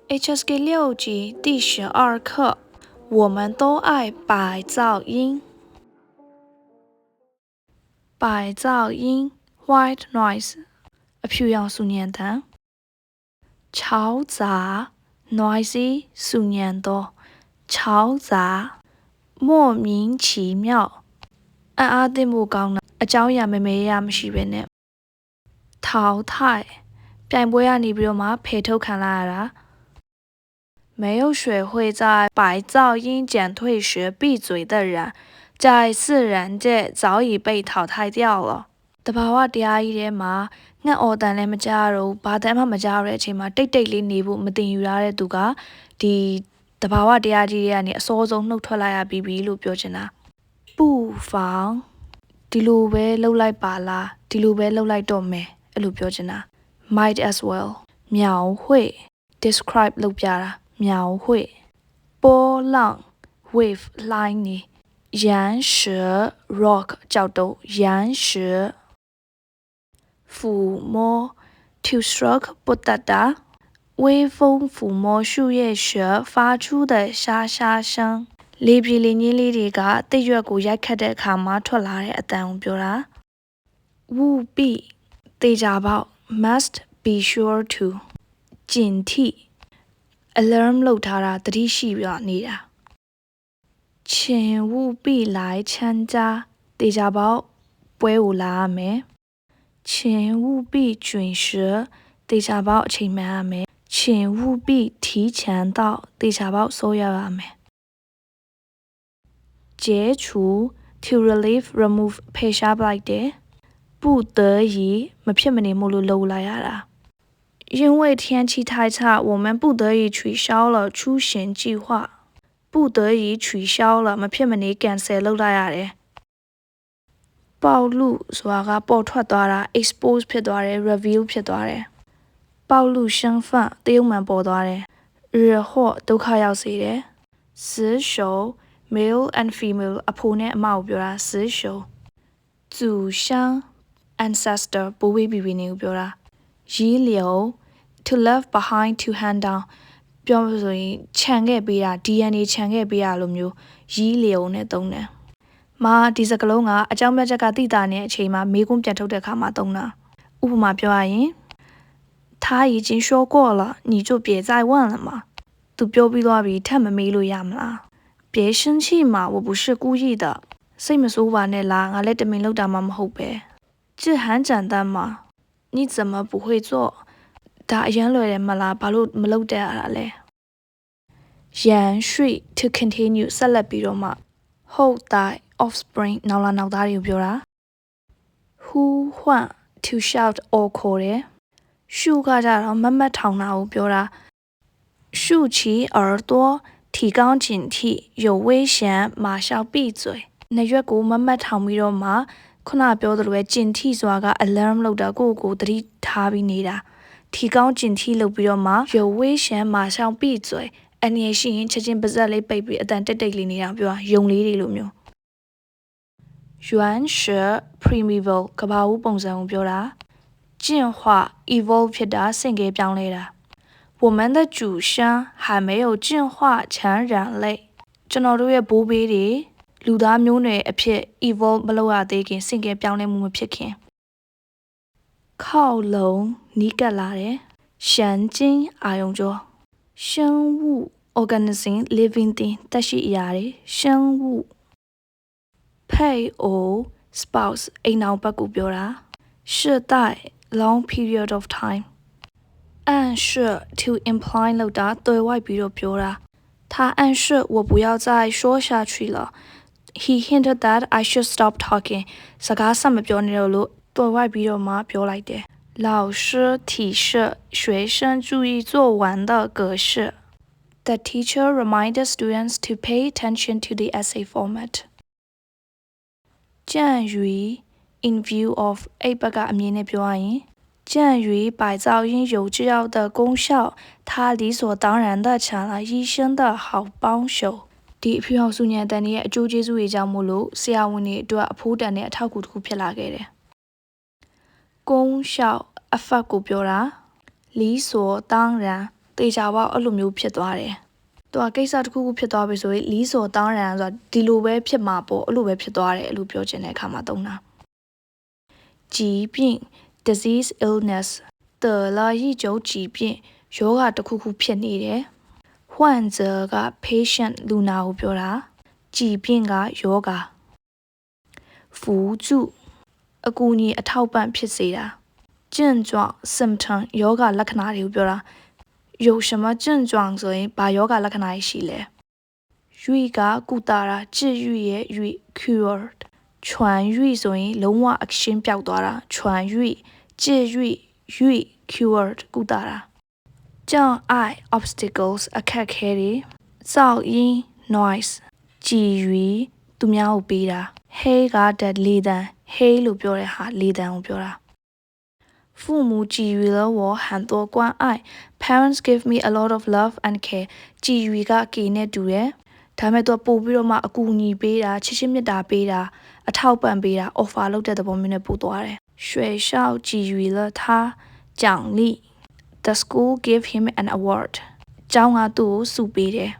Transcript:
HSK 6级第12课，我们都爱白噪音。白噪音 （white noise） အဖြူရောင်ဆူညံသံ。嘈杂 （noisy ဆူညံသော嘈杂。莫名其妙အံ့အားသင့်ဖို့ကောင်းတာအကြောင်းအရာမမေးရမရှိဘဲနဲ့淘汰ပြိုင်ပွဲကနေပြီးတော့မှဖယ်ထုတ်ခံလိုက်ရတာ没有学会在白噪音减退时闭嘴的人，在自然界早已被淘汰掉了。တဘာဝတရားကြီးထဲမှာငှက်အော်တန်လည်းမကြားတော့ဘာတမ်းမှမကြားရတဲ့အချိန်မှာတိတ်တိတ်လေးနေဖို့မတင်ယူရတဲ့သူကဒီတဘာဝတရားကြီးတွေကနေအစောဆုံးနှုတ်ထွက်လိုက်ရပြီလို့ပြောချင်တာ不妨ဒီလိုပဲလှုပ်လိုက်ပါလားဒီလိုပဲလှုပ်လိုက်တော့မယ်အဲ့လိုပြောချင်တာ might as well 描绘 describe လုပ်ပြတာ描绘波浪 wave လှိုင်းနေ岩石 rock ကြောက်တုံး岩石抚摸 to stroke ပုတ်တတ်တာ微风抚摸树叶时发出的沙沙声လေပြေလေညင်းလေးတွေကတိတ်ရွက်ကိုရိုက်ခတ်တဲ့အခါမှာထွက်လာတဲ့အတန်ကိုပြောတာ务必သေချာပေါက် must be sure to 警惕 alarm လုပ်ထားတာသတိရှိပြနေတာ请务必来参加သေချာပေါက်ပွဲကိုလာရမယ်请务必准时သေချာပေါက်အချိန်မှန်ရမယ်请务必提前到သေချာပေါက်စောရောက်ရမယ်解除 to relieve remove ဖယ်ရှားပလိုက်တယ်不得已မဖြစ်မနေမို့လို့လုပ်လိုက်ရတာ因为天气太差我们不得已取消了出行计划不得已取消了မဖြစ်မနေ cancel လုပ်လိုက်ရတယ်暴露ဆိုတာကပေါ်ထွက်သွားတာ expose ဖြစ်သွားတယ် reveal ဖြစ်သွားတယ်暴露身份တရုပ်မှန်ပေါ်သွားတယ်惹祸ဒုက္ခရောက်စေတယ်死守 male and female အဖိုးနဲ့အမကိုပြောတာ死守祖先 ancestor ဘိုးဘေးဘီဘီနေကိုပြောတာရည်လျော to left behind to hand down ပြောလို့ဆိုရင်ခြံခဲ့ပေးတာ DNA ခြံခဲ့ပေးတာလိုမျိုးရည်လျောနဲ့သုံးတယ်မာဒီစကလုံးကအကြောင်းပြချက်ကတိတာနေတဲ့အချိန်မှာမေးခွန်းပြန်ထုတ်တဲ့အခါမှာသုံးတာဥပမာပြောရရင်他已经说过了你就别再问了嘛သူပြောပြီးသွားပြီထပ်မမေးလို့ရမလား别生气嘛我不是故意的စိတ်မဆိုးပါနဲ့လားငါလည်းတမင်လုပ်တာမှမဟုတ်ပဲ这很简单嘛你怎么不会做ဒါအရင်လွယ်တယ်မလားဘာလို့မလုပ်တဲ့ရတာလဲ延续 to continue ဆက်လက်ပြီးတော့မှ后代 offspring နောက်လာနောက်သားတွေကိုပြောတာ呼唤 to shout or ခေါ်တယ်ရှုကကြတော့မမတ်ထောင်တာကိုပြောတာ竖起耳朵提高警惕有危险马上闭嘴နှစ်ရွက်ကိုမမတ်ထောင်ပြီးတော့မှခုနပြောသလိုပဲ警惕ဆိုတာက alarm လောက်တာကိုသတိထားပြီးနေတာ提高警惕လုပ်ပြီးတော့မှ有危险马上闭嘴အနေရှိရင်ချက်ချင်းပါဇက်လေးပိတ်ပြီးအတန်တိတ်လေးနေတာပြောတာယုံလေးတွေလိုမျိုး原始 primeval ကဘာဦးပုံစံကိုပြောတာ进化 evolve ဖြစ်တာဆင့်ကဲပြောင်းလဲတာ我们的祖先还没有进化成人类ကျွန်တော်တို့ရဲ့ဘိုးဘေးတွေလူသားမျိုးနွယ်အဖြစ် evolve မလုပ်ရသေးခင်ဆင့်ကဲပြောင်းလဲမှုမဖြစ်ခင်靠拢နီးကပ်လာတယ်神经အာယုံကြော生物 organism living thing သက်ရှိအရာတွေ生物配偶 spouse အိမ်နောက်ဘက်ကိုပြောတာ世代 long period of time 暗示 to imply လို့တာတွေ့ဝိုက်ပြီးတော့ပြောတာ他暗示我不要再说下去了 he hinted that I should stop talking စကားဆက်မပြောနေတော့လို့တွေ့ဝိုက်ပြီးတော့မှပြောလိုက်တယ်老师提示学生注意做完的格式 The teacher reminded students to pay attention to the essay format 鉴于 in view of အဲ့ဘက်ကအမြင်နဲ့ပြောရရင်鉴于白噪音有这样的功效它理所当然的成了医生的好帮手ဒီအဖြူအောင်စုညံတန်ရဲ့အကျိုးကျေးဇူးတွေကြောင့်မို့လို့ဆရာဝန်တွေအတွက်အဖိုးတန်တဲ့အထောက်အကူတစ်ခုဖြစ်လာခဲ့တယ်功效 effect ကိုပြောတာ理所当然တေချာပေါက်အဲ့လိုမျိုးဖြစ်သွားတယ်သူကကိစ္စတစ်ခုခုဖြစ်သွားပြီဆိုရင်လီးစော်တောင်းရန်ဆိုတာဒီလိုပဲဖြစ်မှာပေါ့အဲ့လိုပဲဖြစ်သွားတယ်အဲ့လိုပြောချင်တဲ့အခါမှာသုံးတာ疾病 disease illness 得了一种疾病ယောဂတစ်ခုခုဖြစ်နေတယ်患者က patient လူနာကိုပြောတာ疾病ကယောဂ辅助အကူအညီအထောက်ပံ့ဖြစ်စေတာ症状 symptom ယောဂလက္ခဏာတွေကိုပြောတာ有什么症状ဆိုရင်ဘာယောဂလက္ခဏာရှိလဲ愈ကကုသတာ治愈ရဲ့愈 cured 痊愈ဆိုရင်လုံးဝအရှင်းပြောက်သွားတာ痊愈治愈愈 cured ကုသတာ障碍 obstacles အခက်ခဲတွေ噪音 noise ကြည်ရွီသူများကိုပေးတာဟေးကတဲ့လေတံဟေးလို့ပြောတဲ့ဟာလေတံကိုပြောတာ父母给予了我很多关爱 parents give me a lot of love and care 给予က给နဲ့တူတယ်ဒါမဲ့တော့ပို့ပြီးတော့မှအကူအညီပေးတာချစ်ချင်းမြတ်တာပေးတာအထောက်ပံ့ပေးတာ offer လုပ်တဲ့သဘောမျိုးနဲ့ပို့သွားတယ်学校给予了他奖励 the school gave him an award ကျောင်းကသူ့ကိုဆုပေးတယ်